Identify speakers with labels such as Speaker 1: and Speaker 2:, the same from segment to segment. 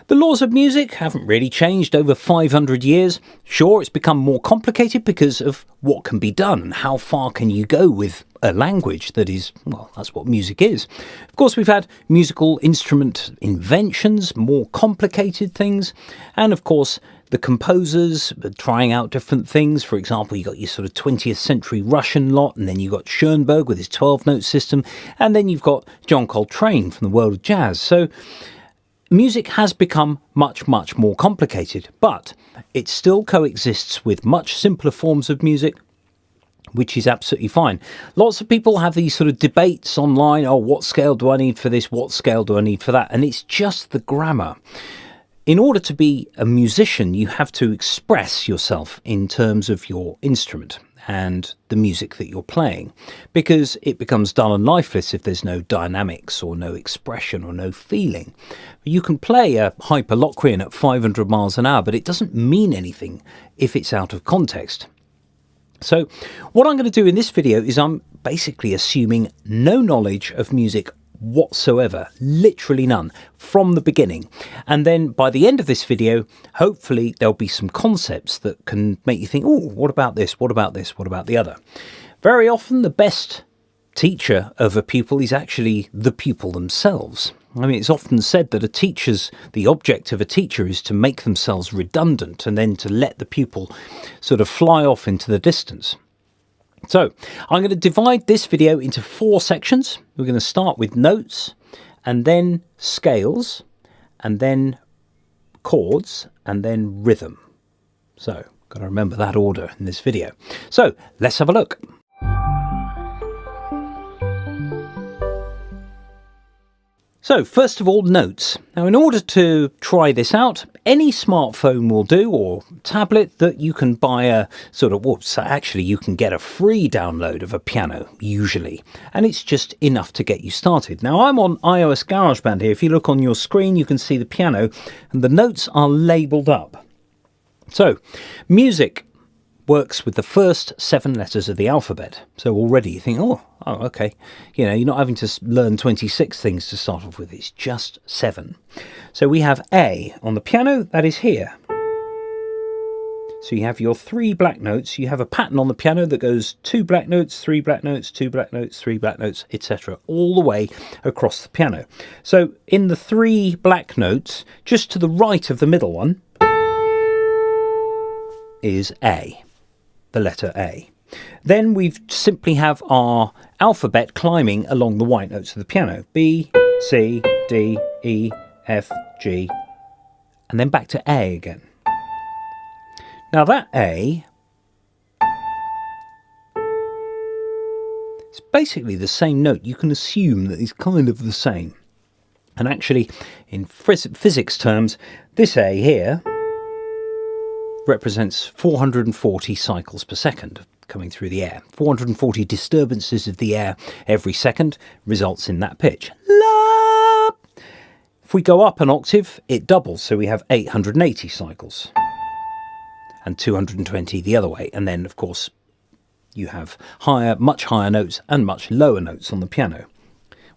Speaker 1: The laws of music haven't really changed over 500 years. Sure, it's become more complicated because of what can be done and how far can you go with a language that is, well, that's what music is. Of course, we've had musical instrument inventions, more complicated things, and of course, the composers trying out different things. For example, you got your sort of 20th century Russian lot, and then you've got Schoenberg with his 12-note system, and then you've got John Coltrane from the world of jazz. So music has become much, much more complicated, but it still coexists with much simpler forms of music, which is absolutely fine. Lots of people have these sort of debates online. Oh, what scale do I need for this? What scale do I need for that? And it's just the grammar. In order to be a musician, you have to express yourself in terms of your instrument and the music that you're playing, because it becomes dull and lifeless if there's no dynamics or no expression or no feeling. You can play a Hyperloquien at 500 miles an hour, but it doesn't mean anything if it's out of context. So what I'm going to do in this video is I'm basically assuming no knowledge of music whatsoever, literally none, from the beginning. And then by the end of this video, hopefully there'll be some concepts that can make you think, oh, what about this? What about this? What about the other? Very often the best teacher of a pupil is actually the pupil themselves. I mean, it's often said that the object of a teacher is to make themselves redundant and then to let the pupil sort of fly off into the distance. So I'm going to divide this video into 4 sections. We're going to start with notes, and then scales, and then chords, and then rhythm. So got to remember that order in this video. So let's have a look. So first of all, notes. Now, in order to try this out, any smartphone will do, or tablet that you can buy a sort of, well, so actually you can get a free download of a piano, usually, and it's just enough to get you started. Now, I'm on iOS GarageBand here. If you look on your screen, you can see the piano, and the notes are labelled up. So, music works with the first 7 letters of the alphabet. So already you think, oh, okay. You know, you're not having to learn 26 things to start off with. It's just 7. So we have A on the piano, that is here. So you have your 3 black notes. You have a pattern on the piano that goes 2 black notes, 3 black notes, 2 black notes, 3 black notes, etc. all the way across the piano. So in the 3 black notes, just to the right of the middle one, is A. The letter A. Then we simply have our alphabet climbing along the white notes of the piano. B, C, D, E, F, G, and then back to A again. Now that A is basically the same note. You can assume that it's kind of the same. And actually, in physics terms, this A here represents 440 cycles per second coming through the air. 440 disturbances of the air every second results in that pitch. La! If we go up an octave, it doubles, so we have 880 cycles. And 220 the other way. And then, of course, you have much higher notes and much lower notes on the piano.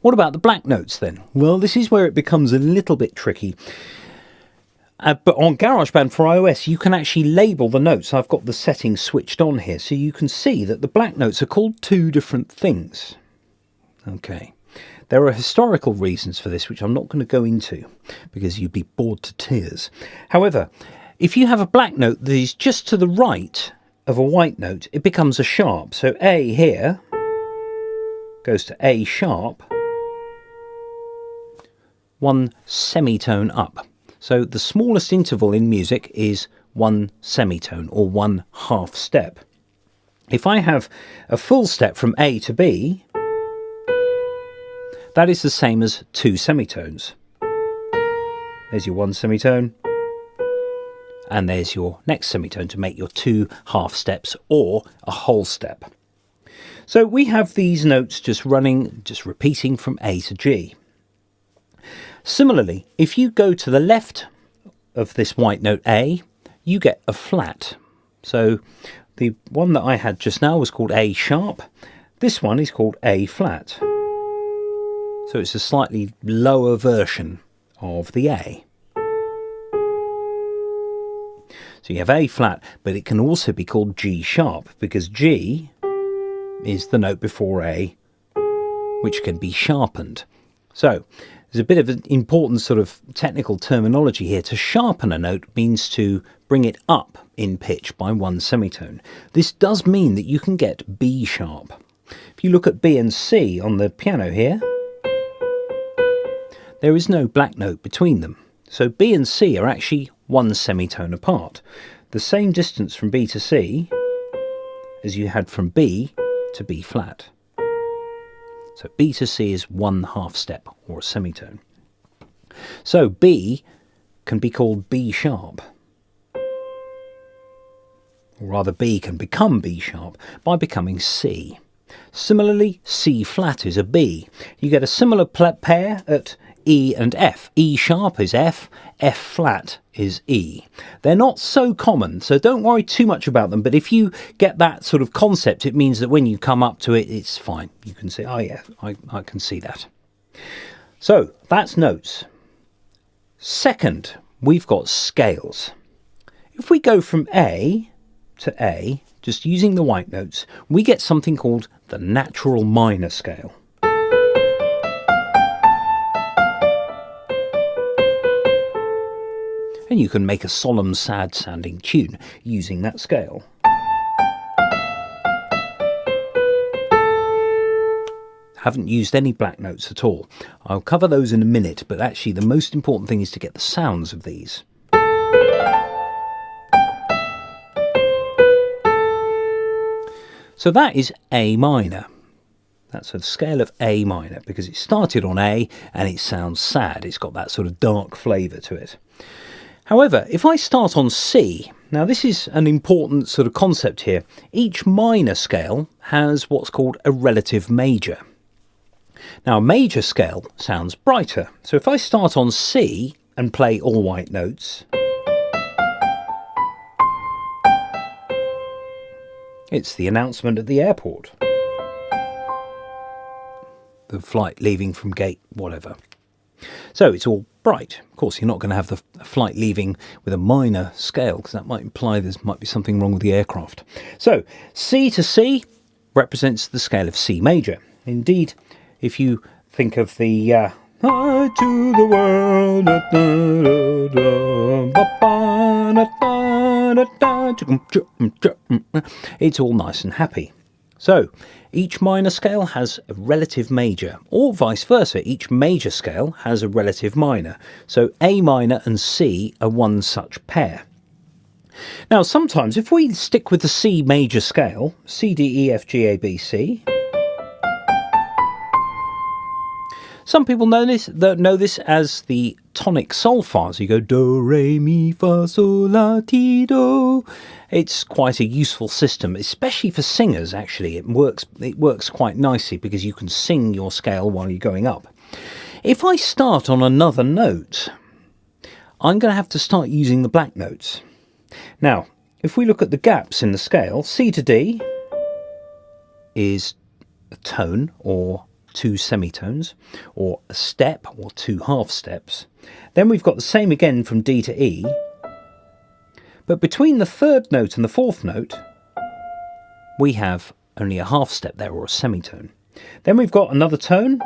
Speaker 1: What about the black notes then? Well, this is where it becomes a little bit tricky. But on GarageBand for iOS, you can actually label the notes. I've got the settings switched on here, so you can see that the black notes are called 2 different things. Okay. There are historical reasons for this, which I'm not going to go into, because you'd be bored to tears. However, if you have a black note that is just to the right of a white note, it becomes a sharp. So A here goes to A sharp, 1 semitone up. So the smallest interval in music is 1 semitone, or 1 half step. If I have a full step from A to B, that is the same as 2 semitones. There's your 1 semitone, and there's your next semitone to make your 2 half steps or a whole step. So we have these notes just repeating from A to G. Similarly, if you go to the left of this white note A, you get a flat. So the one that I had just now was called A sharp. This one is called A flat. So it's a slightly lower version of the A. So you have A flat, but it can also be called G sharp because G is the note before A, which can be sharpened. So there's a bit of an important sort of technical terminology here. To sharpen a note means to bring it up in pitch by one semitone. This does mean that you can get B sharp. If you look at B and C on the piano here, there is no black note between them. So B and C are actually one semitone apart. The same distance from B to C as you had from B to B flat. So B to C is 1/2 step or a semitone. So B can be called B sharp. Or rather, B can become B sharp by becoming C. Similarly, C flat is a B. You get a similar pair at E and F. E sharp is F, F flat is E. They're not so common, so don't worry too much about them, but if you get that sort of concept, it means that when you come up to it, it's fine. You can say, oh yeah, I can see that. So that's notes. Second, we've got scales. If we go from A to A, just using the white notes, we get something called the natural minor scale. And you can make a solemn, sad-sounding tune using that scale. Haven't used any black notes at all. I'll cover those in a minute, but actually the most important thing is to get the sounds of these. So that is A minor. That's a scale of A minor because it started on A and it sounds sad. It's got that sort of dark flavour to it. However, if I start on C, now this is an important sort of concept here. Each minor scale has what's called a relative major. Now a major scale sounds brighter. So if I start on C and play all white notes, it's the announcement at the airport. The flight leaving from gate, whatever. So it's all bright. Of course, you're not going to have the flight leaving with a minor scale because that might imply there might be something wrong with the aircraft. So C to C represents the scale of C major. Indeed, if you think of the Hi to the world, it's all nice and happy. So each minor scale has a relative major, or vice versa. Each major scale has a relative minor. So A minor and C are one such pair. Now sometimes if we stick with the C major scale, C, D, E, F, G, A, B, C, some people know this as the tonic solfa. So you go do, re, mi, fa, sol, la, ti, do. It's quite a useful system, especially for singers. Actually, it works quite nicely because you can sing your scale while you're going up. If I start on another note, I'm going to have to start using the black notes. Now, if we look at the gaps in the scale, C to D is a tone or 2 semitones, or a step or 2 half steps. Then we've got the same again from D to E, but between the 3rd note and the 4th note we have only a half step there, or a semitone. Then we've got another tone,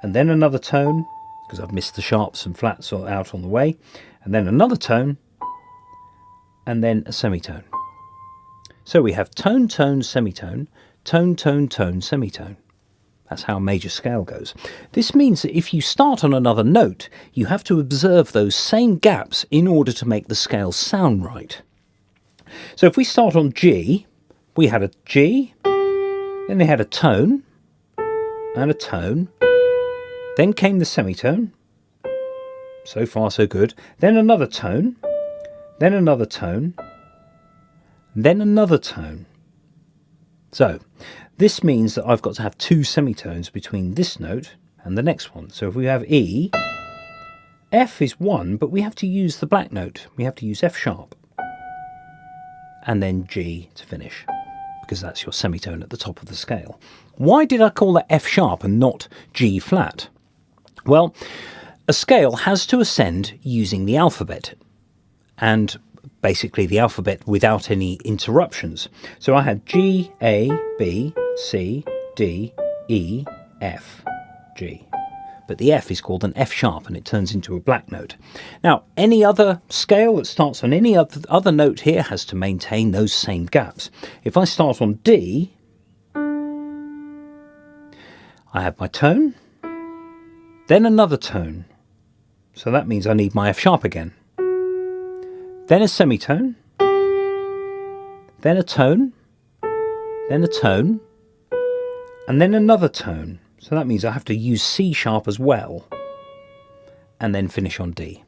Speaker 1: and then another tone, because I've missed the sharps and flats out on the way, and then another tone, and then a semitone. So we have tone, tone, semitone, tone, tone, tone, semitone. That's how a major scale goes. This means that if you start on another note, you have to observe those same gaps in order to make the scale sound right. So if we start on G, we had a G, then they had a tone, and a tone, then came the semitone, so far so good, then another tone, then another tone, then another tone. So this means that I've got to have 2 semitones between this note and the next one. So if we have E, F is 1, but we have to use the black note. We have to use F sharp. And then G to finish, because that's your semitone at the top of the scale. Why did I call that F sharp and not G flat? Well, a scale has to ascend using the alphabet. And basically the alphabet without any interruptions. So I had G, A, B, C, D, E, F, G. But the F is called an F sharp and it turns into a black note. Now, any other scale that starts on any other note here has to maintain those same gaps. If I start on D, I have my tone, then another tone. So that means I need my F sharp again. Then a semitone, then a tone, then a tone, and then another tone. So that means I have to use C sharp as well, and then finish on D.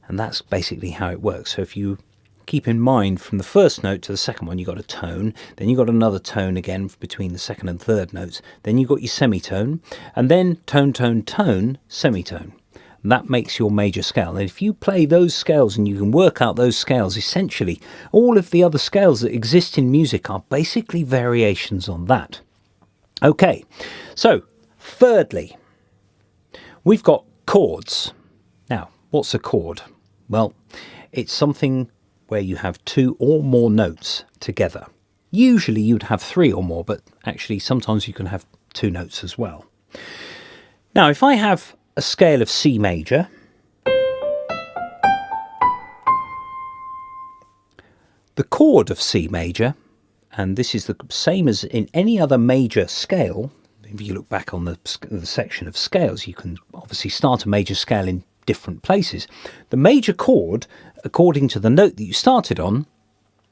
Speaker 1: And that's basically how it works. So if you keep in mind from the first note to the second one, you've got a tone, then you've got another tone again between the second and third notes, then you've got your semitone, and then tone, tone, tone, semitone. And that makes your major scale. And if you play those scales and you can work out those scales, essentially all of the other scales that exist in music are basically variations on that. Okay, so thirdly, we've got chords. Now, what's a chord? Well, it's something where you have two or more notes together. Usually you'd have three or more, but actually sometimes you can have two notes as well. Now, if I have a scale of C major, the chord of C major, and this is the same as in any other major scale. If you look back on the section of scales, you can obviously start a major scale in different places. The major chord, according to the note that you started on,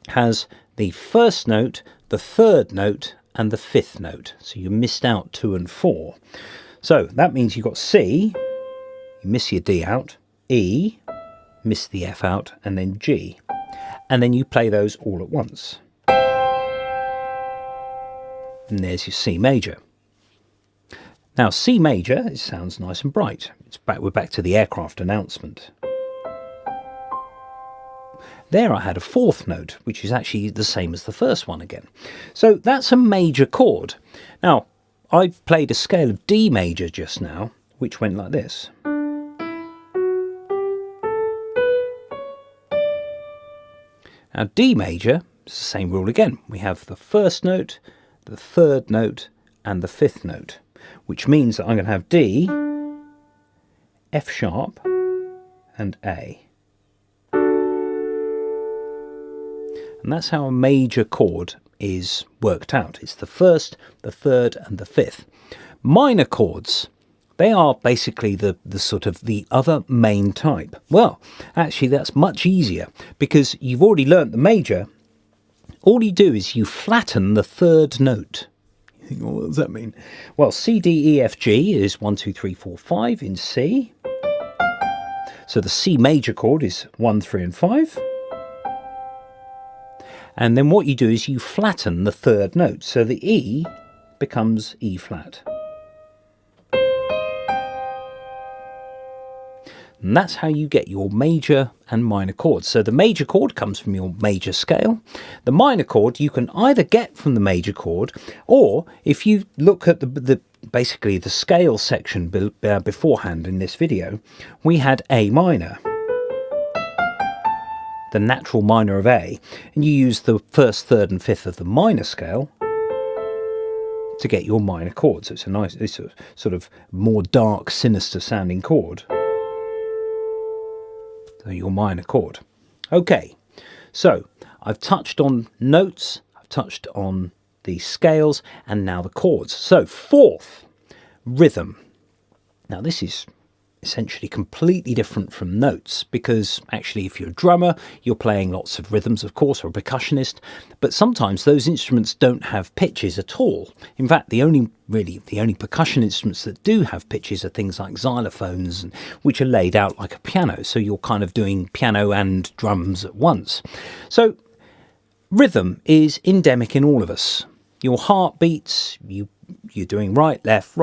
Speaker 1: has the first note, the third note, and the fifth note. So you missed out 2 and 4. So that means you've got C, you miss your D out, E, miss the F out, and then G. And then you play those all at once. And there's your C major. Now C major, it sounds nice and bright. We're back to the aircraft announcement. There I had a fourth note, which is actually the same as the first one again. So that's a major chord. Now, I played a scale of D major just now, which went like this. Now D major, it's the same rule again. We have the first note, the third note, and the fifth note, which means that I'm going to have D, F sharp, and A. And that's how a major chord is worked out. It's the first, the third, and the fifth. Minor chords, they are basically the sort of the other main type. Well, actually that's much easier because you've already learnt the major. All you do is you flatten the third note. You think, well, what does that mean? Well, C, D, E, F, G is 1, 2, 3, 4, 5 in C. So the C major chord is 1, 3, and 5. And then what you do is you flatten the third note. So the E becomes E flat. And that's how you get your major and minor chords. So the major chord comes from your major scale. The minor chord you can either get from the major chord, or if you look at basically the scale section beforehand in this video, we had A minor, the natural minor of A, and you use the first, third and fifth of the minor scale to get your minor chord. So it's a sort of more dark, sinister sounding chord. So your minor chord. Okay, so I've touched on notes, I've touched on the scales, and now the chords. So fourth, rhythm. Now this is essentially completely different from notes, because actually if you're a drummer you're playing lots of rhythms, of course, or a percussionist, but sometimes those instruments don't have pitches at all. In fact, the only percussion instruments that do have pitches are things like xylophones, which are laid out like a piano, so you're kind of doing piano and drums at once. So rhythm is endemic in all of us. Your heart beats, you're doing right, left,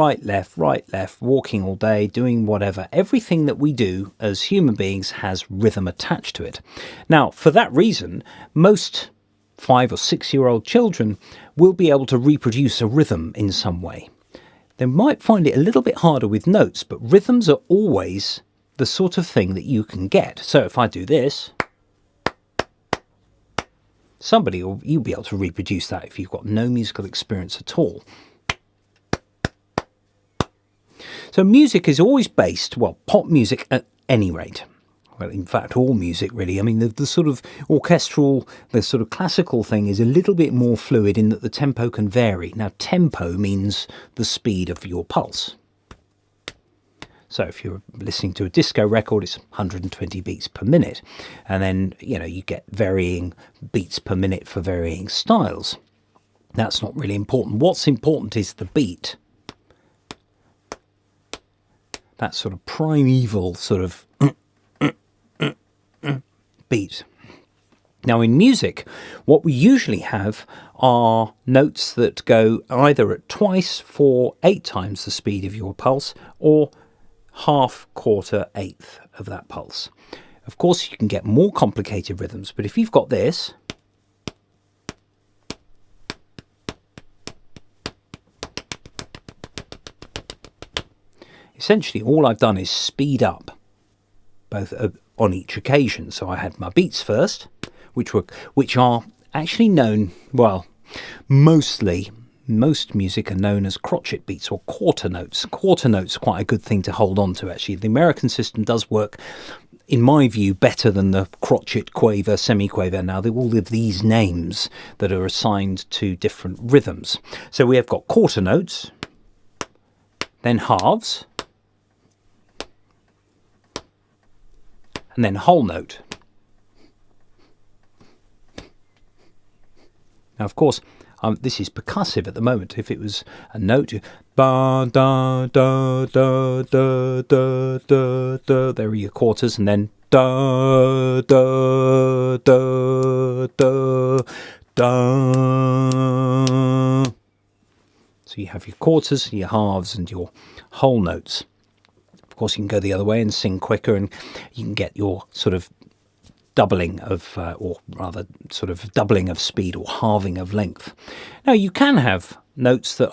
Speaker 1: walking all day, doing whatever. Everything that we do as human beings has rhythm attached to it. Now, for that reason, most 5 or 6 year old children will be able to reproduce a rhythm in some way. They might find it a little bit harder with notes, but rhythms are always the sort of thing that you can get. So if I do this, you'll be able to reproduce that if you've got no musical experience at all. So music is always based, well, pop music at any rate. Well, in fact, all music really. I mean, the sort of orchestral, the sort of classical thing is a little bit more fluid in that the tempo can vary. Now, tempo means the speed of your pulse. So if you're listening to a disco record, it's 120 beats per minute. And then, you get varying beats per minute for varying styles. That's not really important. What's important is the beat. That sort of primeval sort of beat. Now in music, what we usually have are notes that go either at twice, 4, 8 times the speed of your pulse, or half, quarter, eighth of that pulse. Of course, you can get more complicated rhythms, but if you've got this, essentially all I've done is speed up both on each occasion. So I had my beats first, which are actually known, well, most music are known as crotchet beats or quarter notes. Quarter notes are quite a good thing to hold on to, actually. The American system does work, in my view, better than the crotchet, quaver, semiquaver. Now, they all have these names that are assigned to different rhythms. So we have got quarter notes, then halves, and then whole note. Now, of course, this is percussive at the moment. If it was a note, ba da da da da da da da, there are your quarters, and then da da da da da. So you have your quarters, your halves, and your whole notes. Of course, you can go the other way and sing quicker, and you can get your sort of doubling of, or rather sort of doubling of speed or halving of length. Now, you can have notes that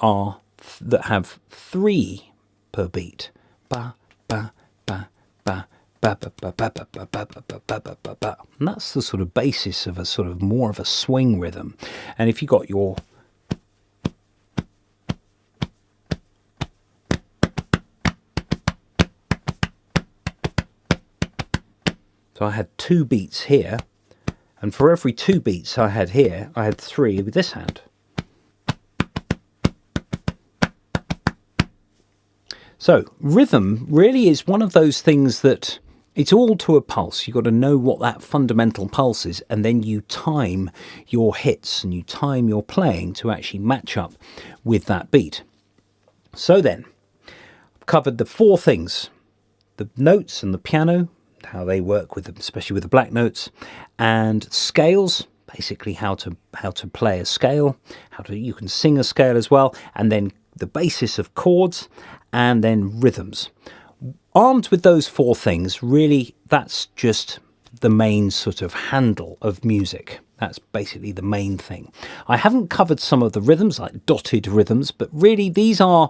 Speaker 1: have 3 per beat. Ba, ba, ba, ba, ba, ba, ba, ba, ba, ba, ba, ba, ba, ba, ba. And that's the sort of basis of a sort of more of a swing rhythm. And if you got your So I had 2 beats here, and for every 2 beats I had here, I had 3 with this hand. So rhythm really is one of those things that it's all to a pulse. You've got to know what that fundamental pulse is, and then you time your hits and you time your playing to actually match up with that beat. So then, I've covered the 4 things: the notes and the piano, how they work with them, especially with the black notes, and scales, basically how to play a scale, you can sing a scale as well, and then the basis of chords, and then rhythms. Armed with those 4 things, really, that's just the main sort of handle of music. That's basically the main thing. I haven't covered some of the rhythms, like dotted rhythms, but really these are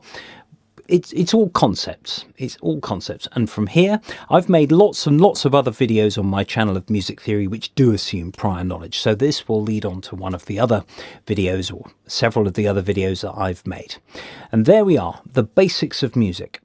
Speaker 1: it's all concepts. It's all concepts. And from here, I've made lots and lots of other videos on my channel of music theory which do assume prior knowledge. So this will lead on to one of the other videos, or several of the other videos that I've made. And there we are, the basics of music.